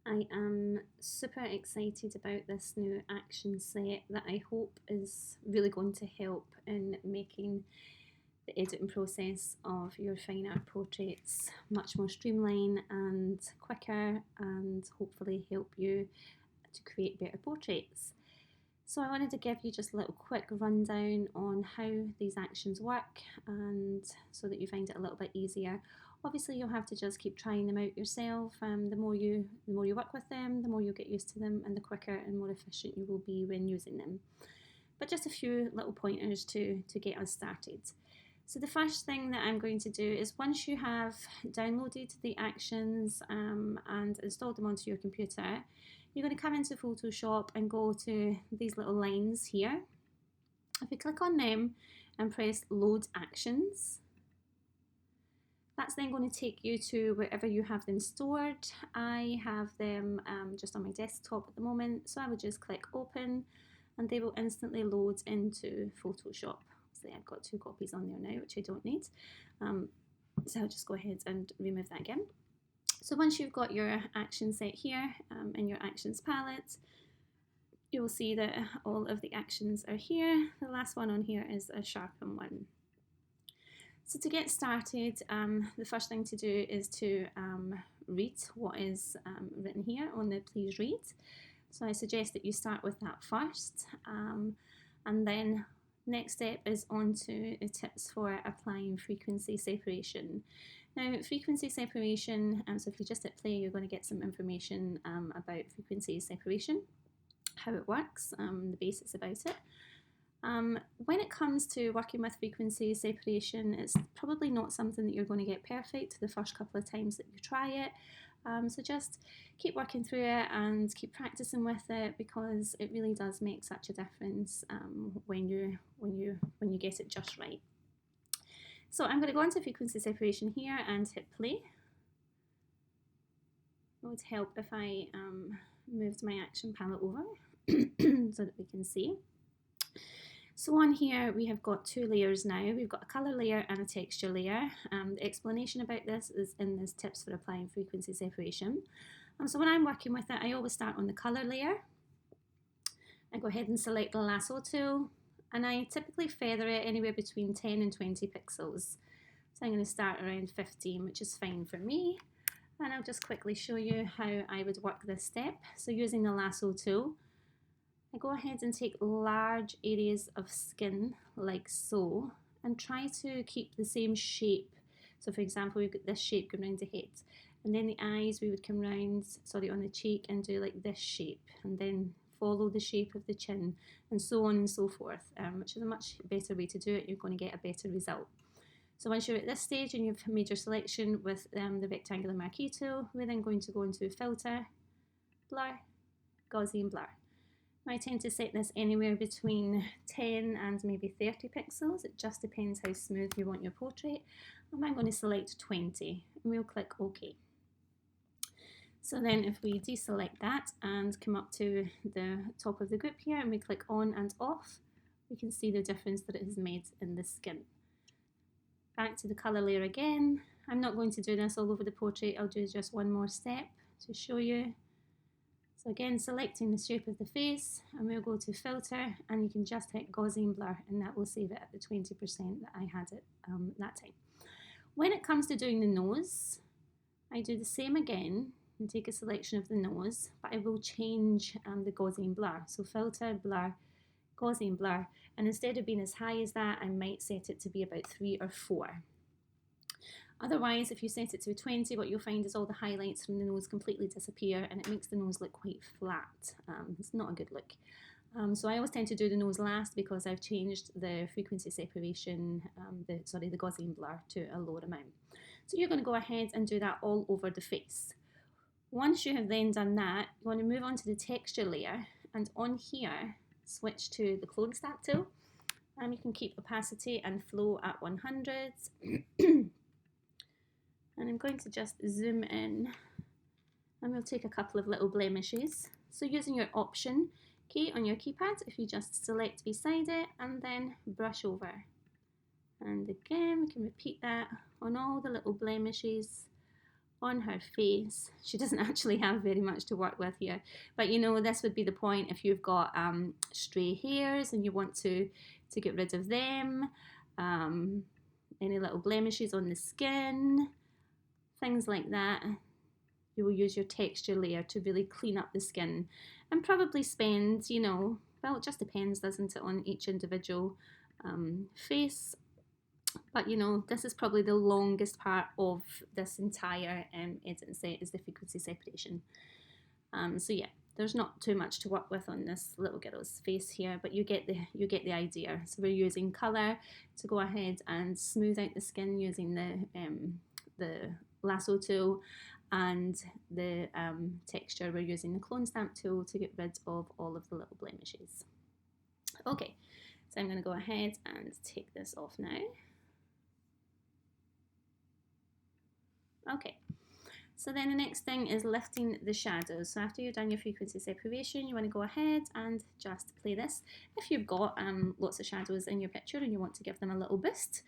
I am super excited about this new action set that I hope is really going to help in making the editing process of your fine art portraits much more streamlined and quicker, and hopefully help you to create better portraits. So I wanted to give you just a little quick rundown on how these actions work, and so that you find it a little bit easier. Obviously, you'll have to just keep trying them out yourself. The more you work with them, the more you'll get used to them, and the quicker and more efficient you will be when using them. But just a few little pointers to get us started. So the first thing that I'm going to do is, once you have downloaded the actions and installed them onto your computer, you're going to come into Photoshop and go to these little lines here. If you click on them and press Load Actions, that's then going to take you to wherever you have them stored. I have them just on my desktop at the moment, so I would just click Open and they will instantly load into Photoshop. So I've got 2 copies on there now, which I don't need. So I'll just go ahead and remove that again. So once you've got your action set here in your actions palette, you'll see that all of the actions are here. The last one on here is a sharpen one. So to get started, the first thing to do is to read what is written here on the please read. So I suggest that you start with that first, and then next step is on to the tips for applying frequency separation. Now, frequency separation, so if you just hit play, you're going to get some information about frequency separation, how it works, the basics about it. When it comes to working with frequency separation, it's probably not something that you're going to get perfect the first couple of times that you try it. So just keep working through it and keep practicing with it, because it really does make such a difference when you get it just right. So I'm going to go into frequency separation here and hit play. It would help if I moved my action palette over so that we can see. So on here we have got 2 layers now. We've got a colour layer and a texture layer. The explanation about this is in this tips for applying frequency separation. So when I'm working with it, I always start on the colour layer. I go ahead and select the lasso tool, and I typically feather it anywhere between 10 and 20 pixels. So I'm going to start around 15, which is fine for me. And I'll just quickly show you how I would work this step. So using the lasso tool, I go ahead and take large areas of skin like so, and try to keep the same shape. So for example, we've got this shape going around the head, and then the eyes, we would come round, on the cheek and do like this shape, and then follow the shape of the chin, and so on and so forth, which is a much better way to do it. You're going to get a better result. So once you're at this stage and you've made your selection with the rectangular marquee tool, we're then going to go into Filter, Blur, Gaussian Blur. I tend to set this anywhere between 10 and maybe 30 pixels. It just depends how smooth you want your portrait. And I'm going to select 20 and we'll click OK. So then if we deselect that and come up to the top of the group here and we click on and off, we can see the difference that it has made in the skin. Back to the colour layer again. I'm not going to do this all over the portrait. I'll do just one more step to show you. So again, selecting the shape of the face, and we'll go to Filter, and you can just hit Gaussian Blur, and that will save it at the 20% that I had it that time. When it comes to doing the nose, I do the same again and take a selection of the nose, but I will change the Gaussian Blur. So Filter, Blur, Gaussian Blur, and instead of being as high as that, I might set it to be about 3 or 4. Otherwise, if you set it to 20, what you'll find is all the highlights from the nose completely disappear, and it makes the nose look quite flat. It's not a good look. So I always tend to do the nose last, because I've changed the frequency separation, the Gaussian blur, to a lower amount. So you're going to go ahead and do that all over the face. Once you have then done that, you want to move on to the texture layer, and on here, switch to the clone stamp tool. You can keep opacity and flow at 100. And I'm going to just zoom in, and we'll take a couple of little blemishes. So using your Option key on your keypad, if you just select beside it and then brush over. And again, we can repeat that on all the little blemishes on her face. She doesn't actually have very much to work with here, but you know, this would be the point if you've got stray hairs and you want to get rid of them, any little blemishes on the skin, things like that. You will use your texture layer to really clean up the skin and probably spend, you know, well, it just depends, doesn't it, on each individual face. But you know, this is probably the longest part of this entire editing set is the frequency separation. So yeah, there's not too much to work with on this little girl's face here, but you get the idea. So we're using colour to go ahead and smooth out the skin using the lasso tool, and the texture we're using the clone stamp tool to get rid of all of the little blemishes. Okay, so I'm going to go ahead and take this off now. Okay, so then the next thing is lifting the shadows. So after you've done your frequency separation, you want to go ahead and just play this. If you've got lots of shadows in your picture and you want to give them a little boost,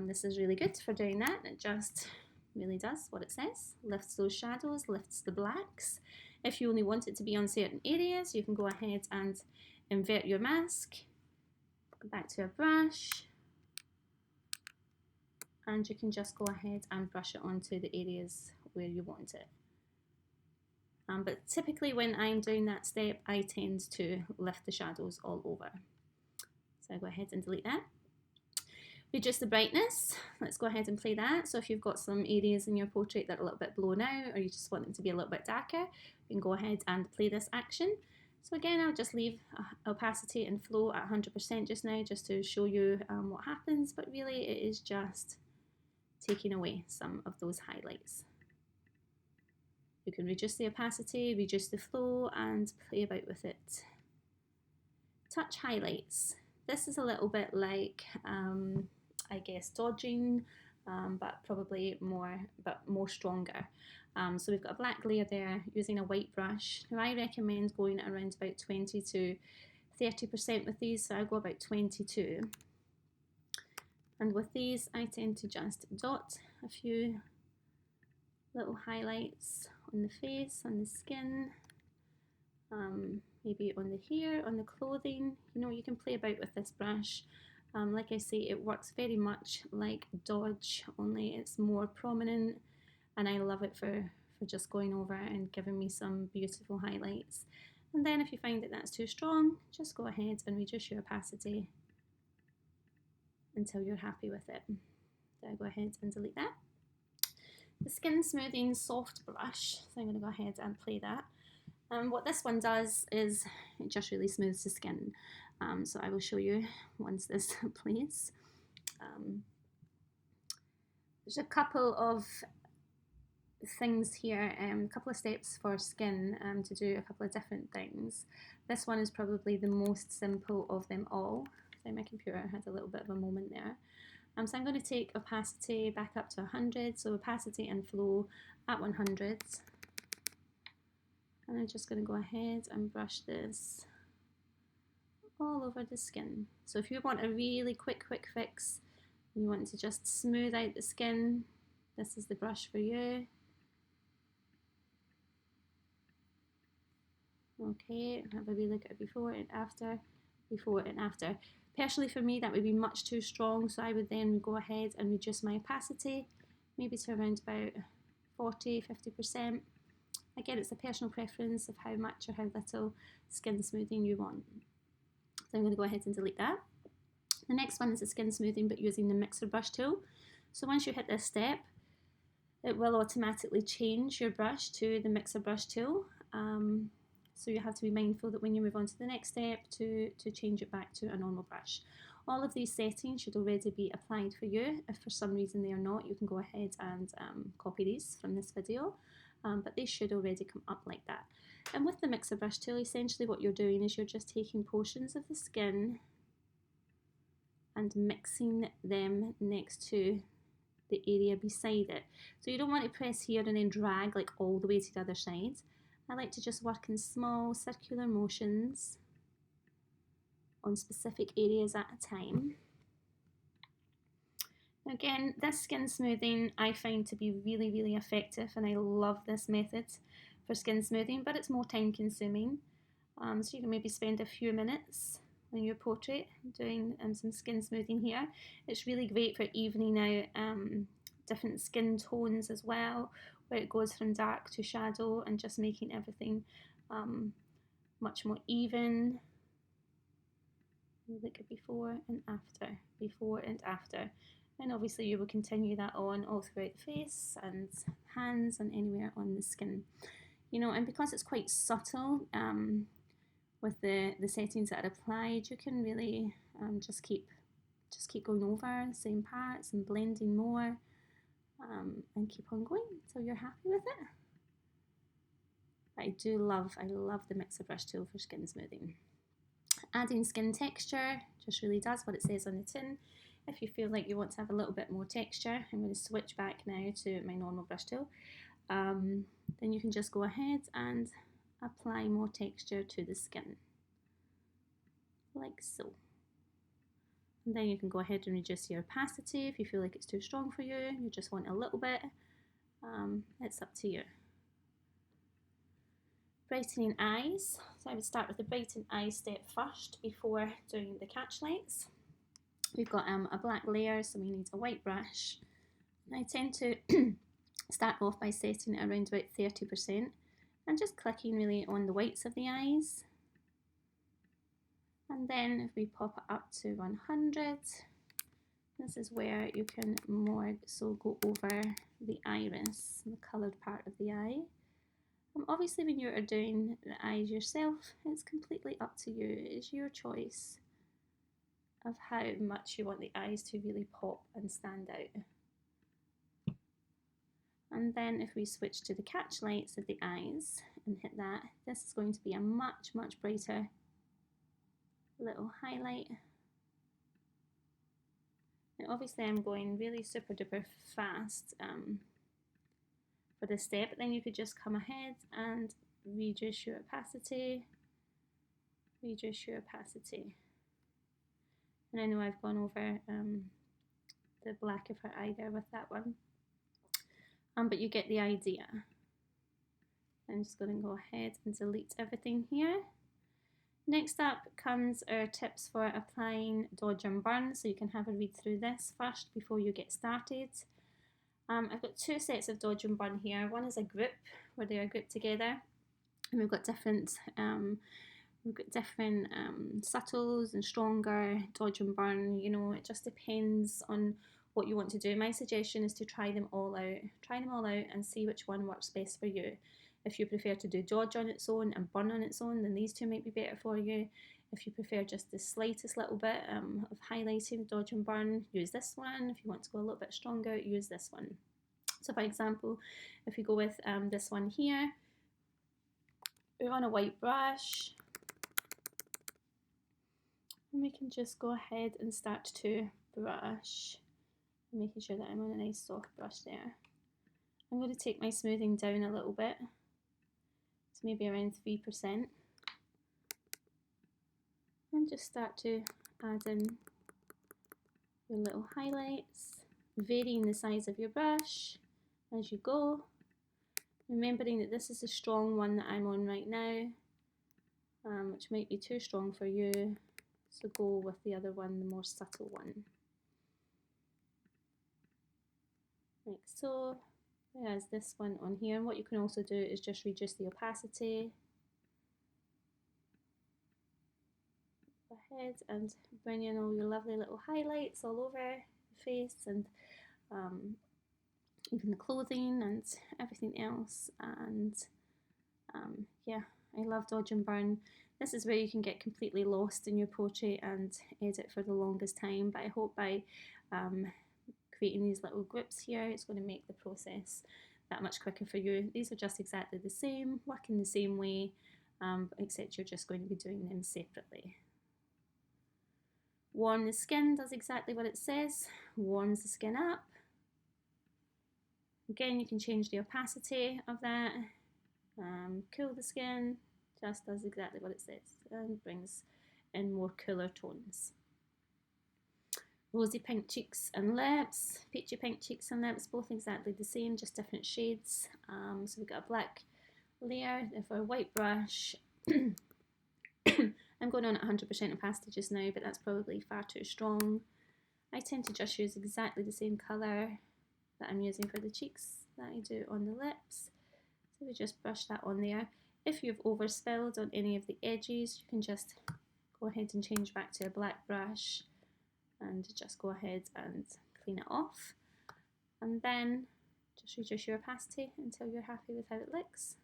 this is really good for doing that. It just really does what it says. Lifts those shadows, lifts the blacks. If you only want it to be on certain areas, you can go ahead and invert your mask, go back to a brush, and you can just go ahead and brush it onto the areas where you want it. But typically when I'm doing that step, I tend to lift the shadows all over. So I go ahead and delete that. Reduce the brightness. Let's go ahead and play that. So if you've got some areas in your portrait that are a little bit blown out, or you just want them to be a little bit darker, you can go ahead and play this action. So again, I'll just leave opacity and flow at 100% just now, just to show you what happens, but really it is just taking away some of those highlights. You can reduce the opacity, reduce the flow, and play about with it. Touch highlights. This is a little bit like, I guess, dodging, but probably more stronger. So we've got a black layer there using a white brush. Now I recommend going around about 20 to 30% with these, so I go about 22. And with these, I tend to just dot a few little highlights on the face, on the skin, maybe on the hair, on the clothing. You know, you can play about with this brush. Like I say, it works very much like Dodge, only it's more prominent, and I love it for just going over and giving me some beautiful highlights. And then if you find that that's too strong, just go ahead and reduce your opacity until you're happy with it. So I go ahead and delete that. The Skin Smoothing Soft Brush, so I'm going to go ahead and play that. What this one does is it just really smooths the skin. So I will show you once this plays. There's a couple of things here, a couple of steps for skin to do a couple of different things. This one is probably the most simple of them all. So my computer had a little bit of a moment there. So I'm going to take opacity back up to 100, so opacity and flow at 100. And I'm just going to go ahead and brush this all over the skin. So if you want a really quick fix, you want to just smooth out the skin, this is the brush for you. Okay, have a wee look at before and after, before and after. Personally for me that would be much too strong, so I would then go ahead and reduce my opacity, maybe to around about 40–50%. Again, it's a personal preference of how much or how little skin smoothing you want. So I'm going to go ahead and delete that. The next one is the skin smoothing, but using the mixer brush tool. So once you hit this step, it will automatically change your brush to the mixer brush tool. So you have to be mindful that when you move on to the next step to change it back to a normal brush. All of these settings should already be applied for you. If for some reason they are not, you can go ahead and copy these from this video, but they should already come up like that. And with the mixer brush tool, essentially what you're doing is you're just taking portions of the skin and mixing them next to the area beside it. So you don't want to press here and then drag like all the way to the other side. I like to just work in small circular motions on specific areas at a time. Again, this skin smoothing I find to be really, really effective, and I love this method for skin smoothing, but it's more time consuming. So you can maybe spend a few minutes on your portrait doing some skin smoothing here. It's really great for evening out different skin tones as well, where it goes from dark to shadow and just making everything much more even. Look at before and after, before and after. And obviously you will continue that on all throughout the face and hands and anywhere on the skin. You know, and because it's quite subtle with the settings that are applied, you can really just keep going over the same parts and blending more and keep on going until you're happy with it. I love the Mixer brush tool for skin smoothing. Adding skin texture just really does what it says on the tin. If you feel like you want to have a little bit more texture, I'm going to switch back now to my normal brush tool. Then you can just go ahead and apply more texture to the skin, like so. And then you can go ahead and reduce your opacity if you feel like it's too strong for you. You just want a little bit. It's up to you. Brightening eyes. So I would start with the brighten eyes step first before doing the catch lights. We've got a black layer, so we need a white brush. And I tend to start off by setting it around about 30% and just clicking really on the whites of the eyes. And then if we pop it up to 100, this is where you can more so go over the iris, the coloured part of the eye. Obviously when you are doing the eyes yourself, it's completely up to you. It's your choice of how much you want the eyes to really pop and stand out. And then if we switch to the catch lights of the eyes and hit that, this is going to be a much, much brighter little highlight. Now obviously I'm going really super duper fast for this step, but then you could just come ahead and reduce your opacity, And I know I've gone over the black of her eye there with that one, but you get the idea. I'm just going to go ahead and delete everything here. Next up comes our tips for applying Dodge and Burn, so you can have a read through this first before you get started. I've got two sets of Dodge and Burn here. One is a group where they are grouped together, and we've got different subtles and stronger Dodge and Burn. You know, it just depends on what you want to do. My suggestion is to try them all out and see which one works best for you. If you prefer to do Dodge on its own and Burn on its own, then these two might be better for you. If you prefer just the slightest little bit of highlighting, Dodge and Burn, use this one. If you want to go a little bit stronger, use this one. So for example, if we go with this one here, we're on a white brush, and we can just go ahead and start to brush, making sure that I'm on a nice soft brush there. I'm going to take my smoothing down a little bit, to maybe around 3%. And just start to add in your little highlights, varying the size of your brush as you go, remembering that this is a strong one that I'm on right now, which might be too strong for you, so go with the other one, the more subtle one, like so. Whereas this one on here, and what you can also do is just reduce the opacity. Ahead and bring in all your lovely little highlights all over the face and even the clothing and everything else. And yeah, I love Dodge and Burn. This is where you can get completely lost in your portrait and edit for the longest time, but I hope by creating these little groups here, it's going to make the process that much quicker for you. These are just exactly the same, work in the same way, except you're just going to be doing them separately. Warm the skin does exactly what it says, warms the skin up. Again, you can change the opacity of that. Cool the skin, just does exactly what it says and brings in more cooler tones. rosy pink cheeks and lips, peachy pink cheeks and lips, both exactly the same, just different shades. So we've got a black layer, therefore a white brush. I'm going on at 100% opacity just now, but that's probably far too strong. I tend to just use exactly the same colour that I'm using for the cheeks that I do on the lips. So we just brush that on there. If you've overspilled on any of the edges, you can just go ahead and change back to a black brush and just go ahead and clean it off. And then just reduce your opacity until you're happy with how it looks.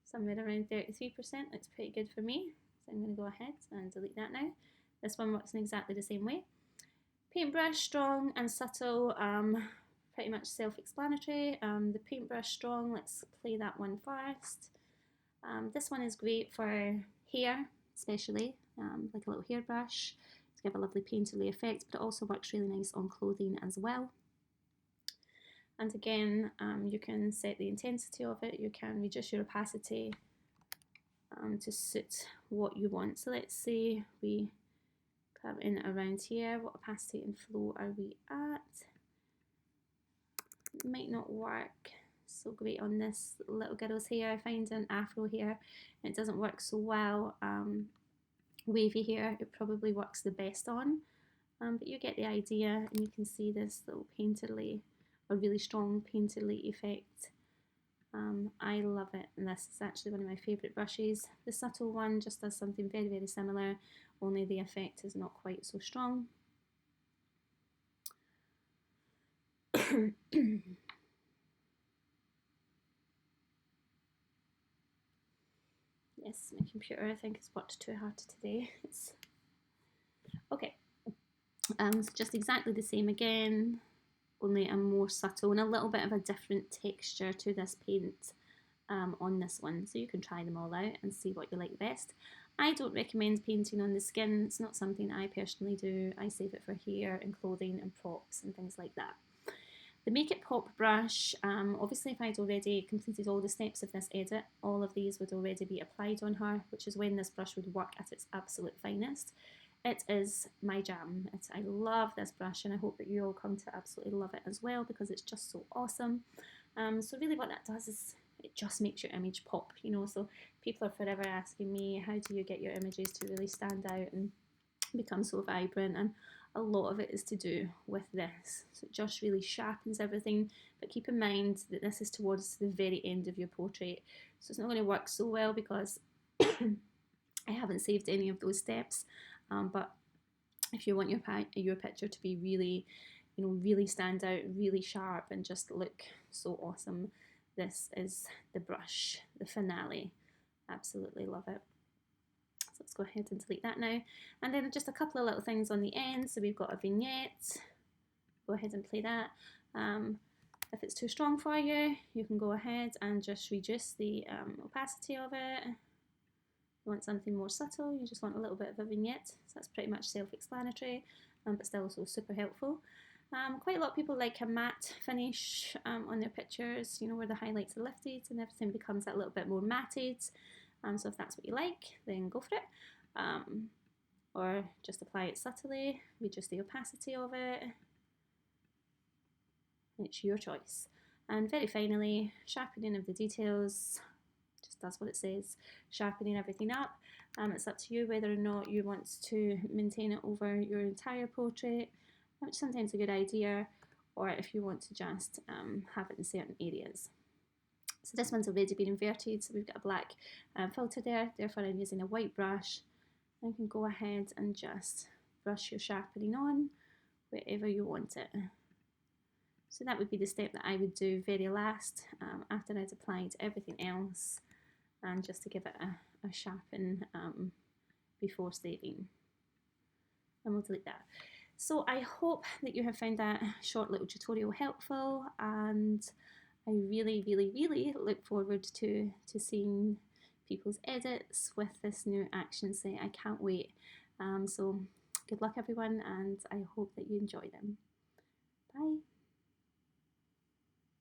Somewhere around 33% looks pretty good for me. So I'm going to go ahead and delete that now. This one works in exactly the same way. Paintbrush, strong and subtle, pretty much self-explanatory. The paintbrush strong, let's play that one first. This one is great for hair, especially, like a little hairbrush to give a lovely painterly effect, but it also works really nice on clothing as well. And again, you can set the intensity of it, you can reduce your opacity to suit what you want. So let's say we come in around here. What opacity and flow are we at? It might not work so great on this little girl's hair. I find an afro hair it doesn't work so well. Wavy hair it probably works the best on, but you get the idea, and you can see this little painterly or really strong painterly effect. I love it, and this is actually one of my favourite brushes. The subtle one just does something very, very similar, only the effect is not quite so strong. Yes, my computer I think has worked too hard today. Okay, so just exactly the same again, only a more subtle and a little bit of a different texture to this paint on this one. So you can try them all out and see what you like best. I don't recommend painting on the skin. It's not something I personally do. I save it for hair and clothing and props and things like that. The Make It Pop brush, obviously if I'd already completed all the steps of this edit, all of these would already be applied on her, which is when this brush would work at its absolute finest. It is my jam. I love this brush, and I hope that you all come to absolutely love it as well, because it's just so awesome. So really what that does is it just makes your image pop, you know. So people are forever asking me, how do you get your images to really stand out and become so vibrant? And a lot of it is to do with this. So it just really sharpens everything, but keep in mind that this is towards the very end of your portrait, so it's not going to work so well because I haven't saved any of those steps. But if you want your picture to be really, you know, really stand out, really sharp, and just look so awesome, this is the brush, the finale. Absolutely love it. So let's go ahead and delete that now. And then just a couple of little things on the end. So we've got a vignette. Go ahead and play that. If it's too strong for you, you can go ahead and just reduce the opacity of it. If you want something more subtle, you just want a little bit of a vignette. So that's pretty much self-explanatory, but still also super helpful. Quite a lot of people like a matte finish on their pictures, you know, where the highlights are lifted and everything becomes a little bit more matted. So if that's what you like, then go for it. Or just apply it subtly, reduce the opacity of it. It's your choice. And very finally, sharpening of the details. Just does what it says, sharpening everything up. It's up to you whether or not you want to maintain it over your entire portrait, which is sometimes a good idea, or if you want to just have it in certain areas. So this one's already been inverted, so we've got a black filter there, therefore I'm using a white brush. You can go ahead and just brush your sharpening on wherever you want it. So that would be the step that I would do very last, after I'd applied everything else, and just to give it a sharpen before saving. And we'll delete that. So I hope that you have found that short little tutorial helpful, and I really, really, really look forward to seeing people's edits with this new action set. I can't wait. So good luck everyone, and I hope that you enjoy them. Bye.